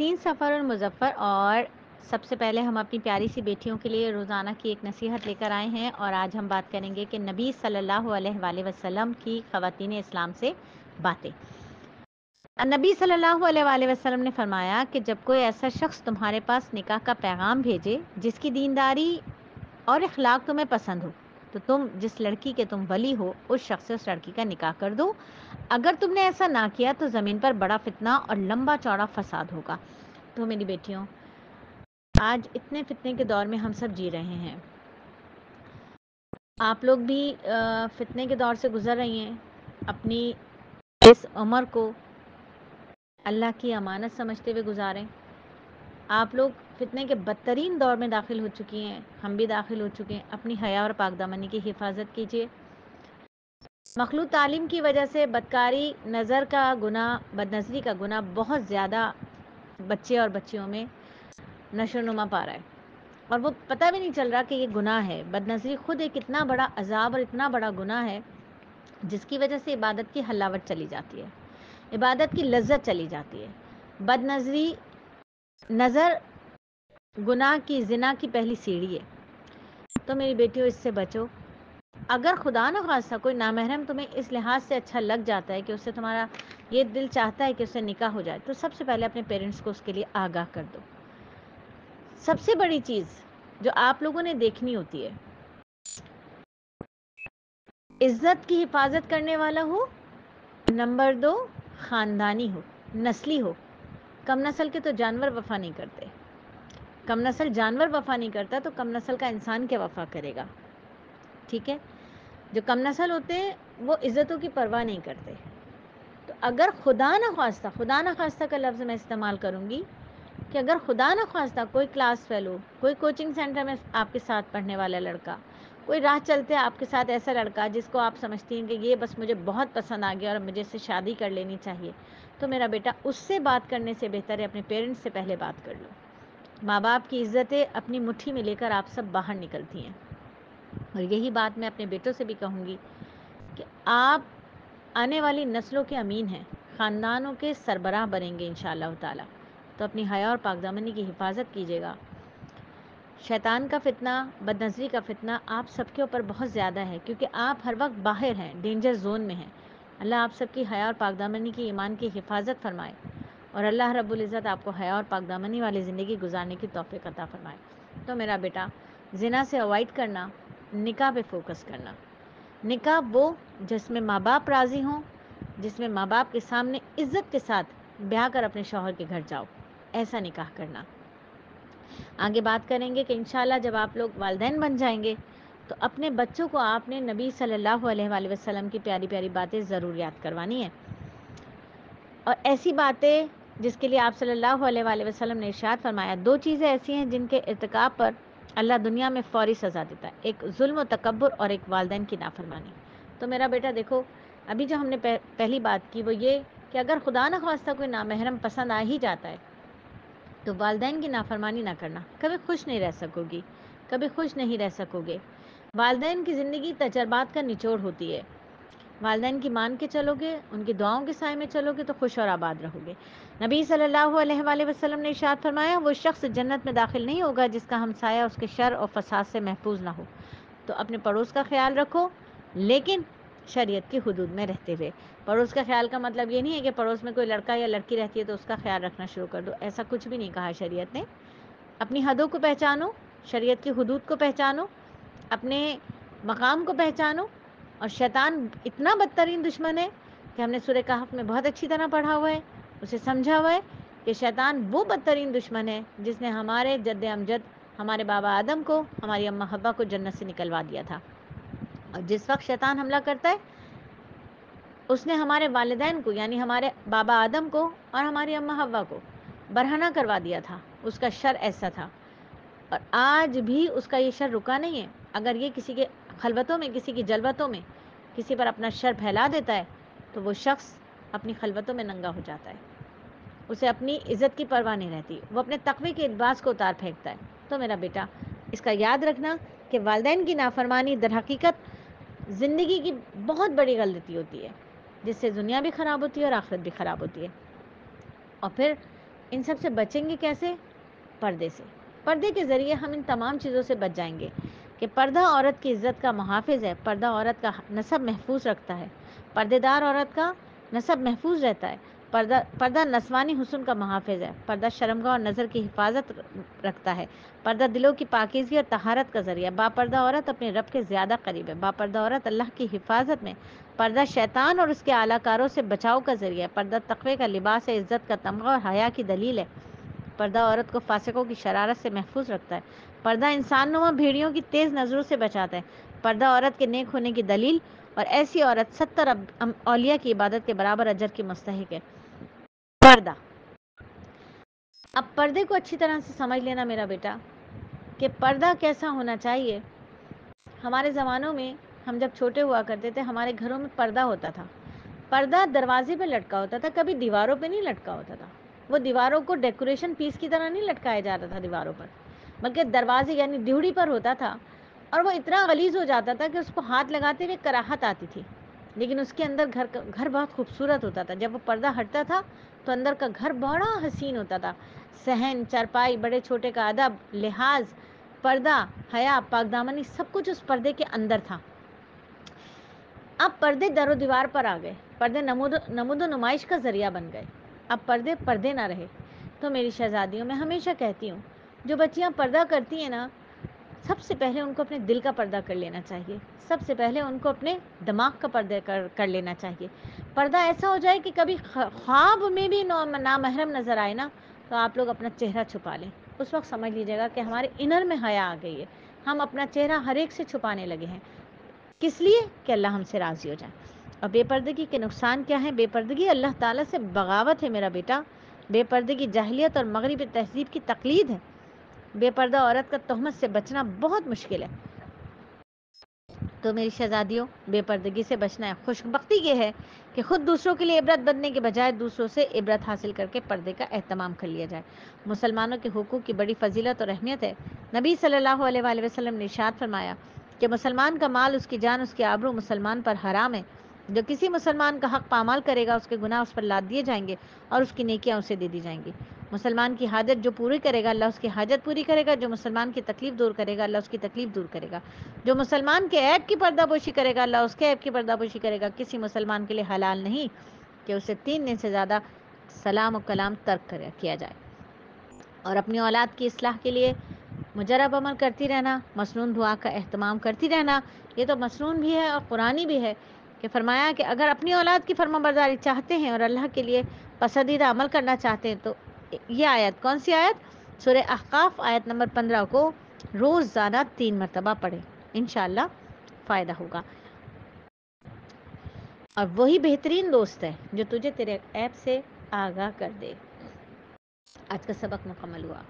15 سفر المظفر، اور سب سے پہلے ہم اپنی پیاری سی بیٹیوں کے لیے روزانہ کی ایک نصیحت لے کر آئے ہیں، اور آج ہم بات کریں گے کہ نبی صلی اللہ علیہ وآلہ وسلم کی خواتین اسلام سے باتیں۔ نبی صلی اللہ علیہ وآلہ وسلم نے فرمایا کہ جب کوئی ایسا شخص تمہارے پاس نکاح کا پیغام بھیجے جس کی دینداری اور اخلاق تمہیں پسند ہو، تو تم جس لڑکی کے تم ولی ہو اس شخص سے اس لڑکی کا نکاح کر دو۔ اگر تم نے ایسا نہ کیا تو زمین پر بڑا فتنہ اور لمبا چوڑا فساد ہوگا۔ تو میری بیٹیوں، آج اتنے فتنے کے دور میں ہم سب جی رہے ہیں، آپ لوگ بھی فتنے کے دور سے گزر رہی ہیں۔ اپنی اس عمر کو اللہ کی امانت سمجھتے ہوئے گزاریں۔ آپ لوگ فتنے کے بدترین دور میں داخل ہو چکی ہیں، ہم بھی داخل ہو چکے ہیں۔ اپنی حیا اور پاک دامنی کی حفاظت کیجیے۔ مخلوط تعلیم کی وجہ سے بدکاری، نظر کا گناہ، بد نظری کا گناہ بہت زیادہ بچے اور بچیوں میں نشو نما پا رہا ہے، اور وہ پتہ بھی نہیں چل رہا کہ یہ گناہ ہے۔ بد نظری خود ایک اتنا بڑا عذاب اور اتنا بڑا گناہ ہے جس کی وجہ سے عبادت کی حلاوت چلی جاتی ہے، عبادت کی لذت چلی جاتی ہے۔ بد نظری، نظر گناہ کی، زنا کی پہلی سیڑھی ہے۔ تو میری بیٹیوں، اس سے بچو۔ اگر خدا نہ خواستہ کوئی نامحرم تمہیں اس لحاظ سے اچھا لگ جاتا ہے کہ اس سے تمہارا یہ دل چاہتا ہے کہ اس سے نکاح ہو جائے، تو سب سے پہلے اپنے پیرنٹس کو اس کے لیے آگاہ کر دو۔ سب سے بڑی چیز جو آپ لوگوں نے دیکھنی ہوتی ہے، عزت کی حفاظت کرنے والا ہو، نمبر 2 خاندانی ہو، نسلی ہو۔ کم نسل کے تو جانور وفا نہیں کرتے۔ کم نسل جانور وفا نہیں کرتا تو کم نسل کا انسان کیا وفا کرے گا؟ ٹھیک ہے، جو کم نسل ہوتے ہیں وہ عزتوں کی پرواہ نہیں کرتے۔ تو اگر خدا نہ خواستہ کا لفظ میں استعمال کروں گی کہ اگر خدا نہ خواستہ کوئی کلاس فیلو، کوئی کوچنگ سینٹر میں آپ کے ساتھ پڑھنے والا لڑکا، کوئی راہ چلتے آپ کے ساتھ ایسا لڑکا جس کو آپ سمجھتی ہیں کہ یہ بس مجھے بہت پسند آ گیا اور مجھے اس سے شادی کر لینی چاہیے، تو میرا بیٹا اس سے بات کرنے سے بہتر ہے اپنے پیرنٹس سے پہلے بات کر لو۔ ماں باپ کی عزتیں اپنی مٹھی میں لے کر آپ سب باہر نکلتی ہیں، اور یہی بات میں اپنے بیٹوں سے بھی کہوں گی کہ آپ آنے والی نسلوں کے امین ہیں، خاندانوں کے سربراہ بنیں گے انشاءاللہ تعالی۔ تو اپنی حیا اور پاک دامنی کی حفاظت کیجیے گا۔ شیطان کا فتنہ، بد نظری کا فتنہ آپ سب کے اوپر بہت زیادہ ہے، کیونکہ آپ ہر وقت باہر ہیں، ڈینجر زون میں ہیں۔ اللہ آپ سب کی حیا اور پاک دامنی کی، ایمان کی حفاظت فرمائے، اور اللہ رب العزت آپ کو حیا اور پاک دامنی والی زندگی گزارنے کی توفیق عطا فرمائے۔ تو میرا بیٹا، زنا سے اوائڈ کرنا، نکاح پہ فوکس کرنا۔ نکاح وہ جس میں ماں باپ راضی ہوں، جس میں ماں باپ کے سامنے عزت کے ساتھ بیاہ کر اپنے شوہر کے گھر جاؤ، ایسا نکاح کرنا۔ آگے بات کریں گے کہ انشاءاللہ جب آپ لوگ والدین بن جائیں گے تو اپنے بچوں کو آپ نے نبی صلی اللہ علیہ وآلہ وسلم کی پیاری پیاری باتیں ضرور یاد کروانی ہیں، اور ایسی باتیں جس کے لیے آپ صلی اللہ علیہ وآلہ وسلم نے ارشاد فرمایا، 2 چیزیں ایسی ہیں جن کے ارتکاب پر اللہ دنیا میں فوری سزا دیتا ہے، ایک ظلم و تکبر اور ایک والدین کی نافرمانی۔ تو میرا بیٹا دیکھو، ابھی جو ہم نے پہلی بات کی وہ یہ کہ اگر خدا نہ خواستہ کوئی نامحرم پسند آ ہی جاتا ہے تو والدین کی نافرمانی نہ کرنا، کبھی خوش نہیں رہ سکو گی، کبھی خوش نہیں رہ سکو گے۔ والدین کی زندگی تجربات کا نچوڑ ہوتی ہے، والدین کی مان کے چلو گے، ان کی دعاؤں کے سائے میں چلو گے تو خوش اور آباد رہو گے۔ نبی صلی اللہ علیہ وآلہ وسلم نے ارشاد فرمایا، وہ شخص جنت میں داخل نہیں ہوگا جس کا ہمسایہ اس کے شر اور فساد سے محفوظ نہ ہو۔ تو اپنے پڑوس کا خیال رکھو، لیکن شریعت کی حدود میں رہتے ہوئے۔ پڑوس کا خیال کا مطلب یہ نہیں ہے کہ پڑوس میں کوئی لڑکا یا لڑکی رہتی ہے تو اس کا خیال رکھنا شروع کر دو، ایسا کچھ بھی نہیں کہا شریعت نے۔ اپنی حدوں کو پہچانو، شریعت کی حدود کو پہچانو، اپنے مقام کو پہچانو، اور شیطان اتنا بدترین دشمن ہے کہ ہم نے سورہ کہف میں بہت اچھی طرح پڑھا ہوا ہے، اسے سمجھا ہوا ہے کہ شیطان وہ بدترین دشمن ہے جس نے ہمارے جد امجد، ہمارے بابا آدم کو، ہماری اماں حوا کو جنت سے نکلوا دیا تھا، اور جس وقت شیطان حملہ کرتا ہے اس نے ہمارے والدین کو، یعنی ہمارے بابا آدم کو اور ہماری اماں حوا کو برہنہ کروا دیا تھا۔ اس کا شر ایسا تھا، اور آج بھی اس کا یہ شر رکا نہیں ہے۔ اگر یہ کسی کے خلوتوں میں، کسی کی جلوتوں میں کسی پر اپنا شر پھیلا دیتا ہے تو وہ شخص اپنی خلوتوں میں ننگا ہو جاتا ہے، اسے اپنی عزت کی پرواہ نہیں رہتی، وہ اپنے تقوی کے لباس کو اتار پھینکتا ہے۔ تو میرا بیٹا، اس کا یاد رکھنا کہ والدین کی نافرمانی در حقیقت زندگی کی بہت بڑی غلطی ہوتی ہے، جس سے دنیا بھی خراب ہوتی ہے اور آخرت بھی خراب ہوتی ہے۔ اور پھر ان سب سے بچیں گے کیسے؟ پردے سے. پردے کے ذریعے ہم ان تمام چیزوں سے بچ جائیں گے کہ پردہ عورت کی عزت کا محافظ ہے، پردہ عورت کا نسب محفوظ رکھتا ہے، پردے دار عورت کا نسب محفوظ رہتا ہے، پردہ نسوانی حسن کا محافظ ہے، پردہ شرمگاہ اور نظر کی حفاظت رکھتا ہے، پردہ دلوں کی پاکیزگی اور طہارت کا ذریعہ. باپردہ عورت اپنے رب کے زیادہ قریب ہے. باپردہ عورت اللہ کی حفاظت میں. پردہ شیطان اور اس کے اعلیٰ کاروں سے بچاؤ کا ذریعہ ہے. پردہ تقوی کا لباس ہے، عزت کا تمغہ اور حیا کی دلیل ہے. پردہ عورت کو فاسقوں کی شرارت سے محفوظ رکھتا ہے. پردہ انسان نما بھیڑیوں کی تیز نظروں سے بچاتا ہے. پردہ عورت کے نیک ہونے کی دلیل، اور ایسی عورت 70 اولیاء کی عبادت کے برابر اجر کی مستحق ہے. پردہ. اب پردے کو اچھی طرح سے سمجھ لینا میرا بیٹا کہ پردہ کیسا ہونا چاہیے. ہمارے زمانوں میں ہم جب چھوٹے ہوا کرتے تھے، ہمارے گھروں میں پردہ ہوتا تھا. پردہ دروازے پہ لٹکا ہوتا تھا، کبھی دیواروں پہ نہیں لٹکا ہوتا تھا. وہ دیواروں کو ڈیکوریشن پیس کی طرح نہیں لٹکایا جاتا تھا دیواروں پر، بلکہ دروازے یعنی ڈیوڑی پر ہوتا تھا. اور وہ اتنا غلیظ ہو جاتا تھا کہ اس کو ہاتھ لگاتے ہوئے کراہت آتی تھی، لیکن اس کے اندر گھر بہت خوبصورت ہوتا تھا. جب وہ پردہ ہٹتا تھا تو اندر کا گھر بڑا حسین ہوتا تھا. صحن، چارپائی، بڑے چھوٹے کا ادب، لحاظ، پردہ، حیا، پاک دامنی، سب کچھ اس پردے کے اندر تھا. اب پردے در و دیوار پر آ گئے. پردے نمود و نمائش کا ذریعہ بن گئے. اب پردے نہ رہے. تو میری شہزادیوں، میں ہمیشہ کہتی ہوں، جو بچیاں پردہ کرتی ہیں نا، سب سے پہلے ان کو اپنے دل کا پردہ کر لینا چاہیے. سب سے پہلے ان کو اپنے دماغ کا پردہ کر لینا چاہیے. پردہ ایسا ہو جائے کہ کبھی خواب میں بھی نامحرم نظر آئے نا، تو آپ لوگ اپنا چہرہ چھپا لیں. اس وقت سمجھ لیجیے گا کہ ہمارے انر میں حیا آ گئی ہے. ہم اپنا چہرہ ہر ایک سے چھپانے لگے ہیں. کس لیے؟ کہ اللہ ہم سے راضی ہو جائے. اور بے پردگی کے نقصان کیا ہے؟ بے پردگی اللہ تعالیٰ سے بغاوت ہے میرا بیٹا. بے پردگی جاہلیت اور مغربی تہذیب کی تقلید ہے. بے پردہ عورت کا تہمت سے بچنا بہت مشکل ہے. تو میری شہزادیوں، بے پردگی سے بچنا ہے. خوش بختی یہ ہے کہ خود دوسروں کے لیے عبرت بننے کے بجائے دوسروں سے عبرت حاصل کر کے پردے کا اہتمام کر لیا جائے. مسلمانوں کے حقوق کی بڑی فضیلت اور اہمیت ہے. نبی صلی اللہ علیہ وآلہ وسلم نے ارشاد فرمایا کہ مسلمان کا مال، اس کی جان، اس کی آبرو مسلمان پر حرام ہے. جو کسی مسلمان کا حق پامال کرے گا، اس کے گناہ اس پر لاد دیے جائیں گے اور اس کی نیکیاں اسے دے دی جائیں گی. مسلمان کی حاجت جو پوری کرے گا، اللہ اس کی حاجت پوری کرے گا. جو مسلمان کی تکلیف دور کرے گا، اللہ اس کی تکلیف دور کرے گا. جو مسلمان کے عیب کی پردہ پوشی کرے گا، اللہ اس کے عیب کی پردہ پوشی کرے گا. کسی مسلمان کے لیے حلال نہیں کہ اسے 3 دن سے زیادہ سلام و کلام ترک کیا جائے. اور اپنی اولاد کی اصلاح کے لیے مجرب عمل کرتی رہنا، مسنون دعا کا اہتمام کرتی رہنا. یہ تو مسنون بھی ہے اور قرآنی بھی ہے کہ فرمایا کہ اگر اپنی اولاد کی فرمانبرداری چاہتے ہیں اور اللہ کے لیے پسندیدہ عمل کرنا چاہتے ہیں تو یہ آیت، کون سی آیت؟ سورہ احقاف آیت نمبر 15 کو روزانہ 3 مرتبہ پڑھیں. انشاءاللہ فائدہ ہوگا. اور وہی بہترین دوست ہے جو تجھے تیرے عیب سے آگاہ کر دے. آج کا سبق مکمل ہوا.